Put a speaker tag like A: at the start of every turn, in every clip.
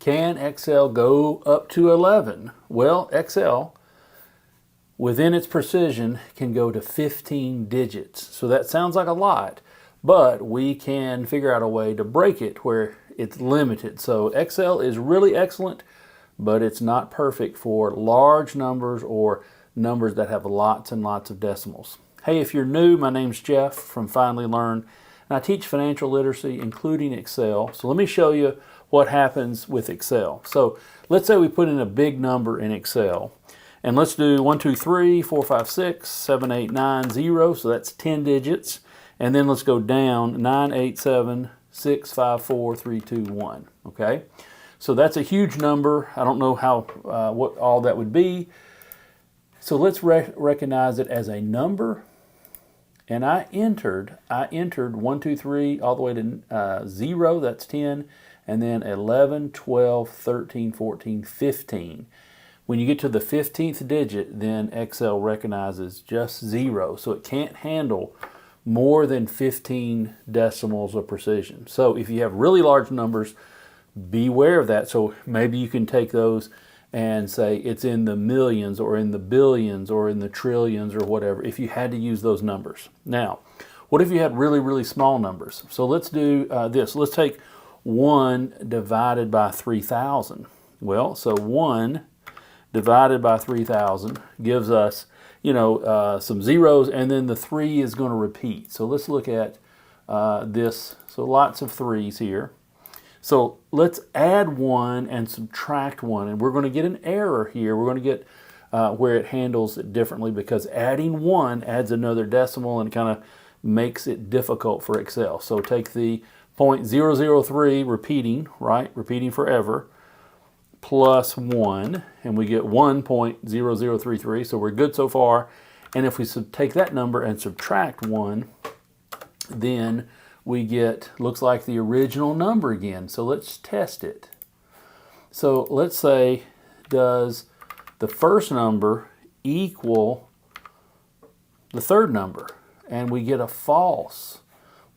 A: Can Excel go up to 11? Well, Excel, within its precision, can go to 15 digits. So that sounds like a lot, but we can figure out a way to break it where it's limited. So Excel is really excellent, but it's not perfect for large numbers or numbers that have lots and lots of decimals. Hey, if you're new, my name's Jeff from Finally Learn, and I teach financial literacy, including Excel. So let me show you what happens with Excel. So let's say we put in a big number in Excel, and let's do 1, 2, 3, 4, 5, 6, 7, 8, 9, 0. So that's 10 digits. And then let's go down 9, 8, 7, 6, 5, 4, 3, 2, 1. Okay? So that's a huge number. I don't know how what all that would be. So let's recognize it as a number. And I entered 1, 2, 3 all the way to 0, that's 10, and then 11, 12, 13, 14, 15. When you get to the 15th digit, then Excel recognizes just 0. So it can't handle more than 15 decimals of precision. So if you have really large numbers, beware of that. So maybe you can take those and say it's in the millions or in the billions or in the trillions or whatever, if you had to use those numbers. Now, what if you had really, really small numbers? So let's do this. Let's take 1 divided by 3,000. Well, so 1 divided by 3,000 gives us, some zeros, and then the 3 is going to repeat. So let's look at this. So lots of 3s here. So let's add 1 and subtract 1, and we're going to get an error here. We're going to get where it handles it differently, because adding 1 adds another decimal and kind of makes it difficult for Excel. So take the 0.003 repeating, right? Repeating forever, plus 1, and we get 1.0033. So we're good so far. And if we take that number and subtract 1, then we get, looks like the original number again. So let's test it. So let's say, does the first number equal the third number? And we get a false.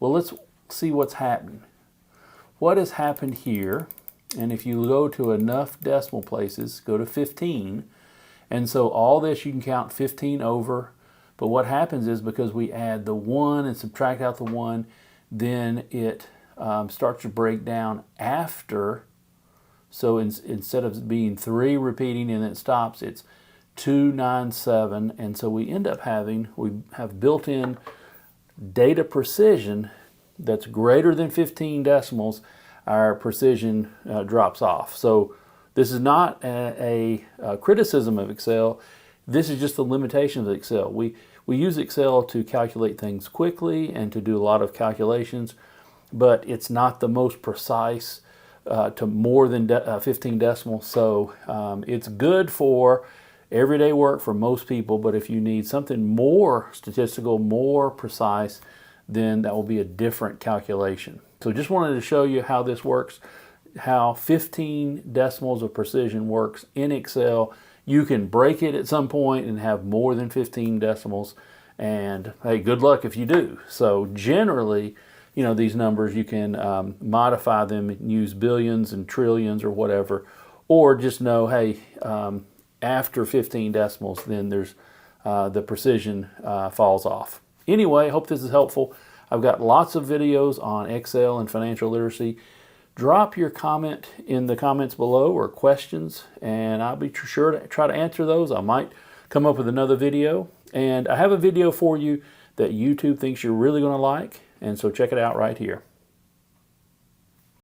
A: Well, let's see what's happening. What has happened here, and if you go to enough decimal places, go to 15, and so all this you can count 15 over, but what happens is, because we add the 1 and subtract out the 1, then it starts to break down after. So instead of being 3 repeating and then it stops, it's 2, 9, 7. And so we end up we have built-in data precision that's greater than 15 decimals. Our precision drops off. So this is not a criticism of Excel. This is just the limitation of Excel. We use Excel to calculate things quickly and to do a lot of calculations, but it's not the most precise to more than 15 decimals. So it's good for everyday work for most people, but if you need something more statistical, more precise, then that will be a different calculation. So just wanted to show you how this works, how 15 decimals of precision works in Excel. You can break it at some point and have more than 15 decimals, and hey, good luck if you do. So generally, these numbers, you can modify them and use billions and trillions or whatever, or just know, hey, after 15 decimals, then there's the precision falls off. Anyway, I hope this is helpful. I've got lots of videos on Excel and financial literacy. Drop your comment in the comments below, or questions, and I'll be sure to try to answer those. I might come up with another video. And I have a video for you that YouTube thinks you're really going to like, and so check it out right here.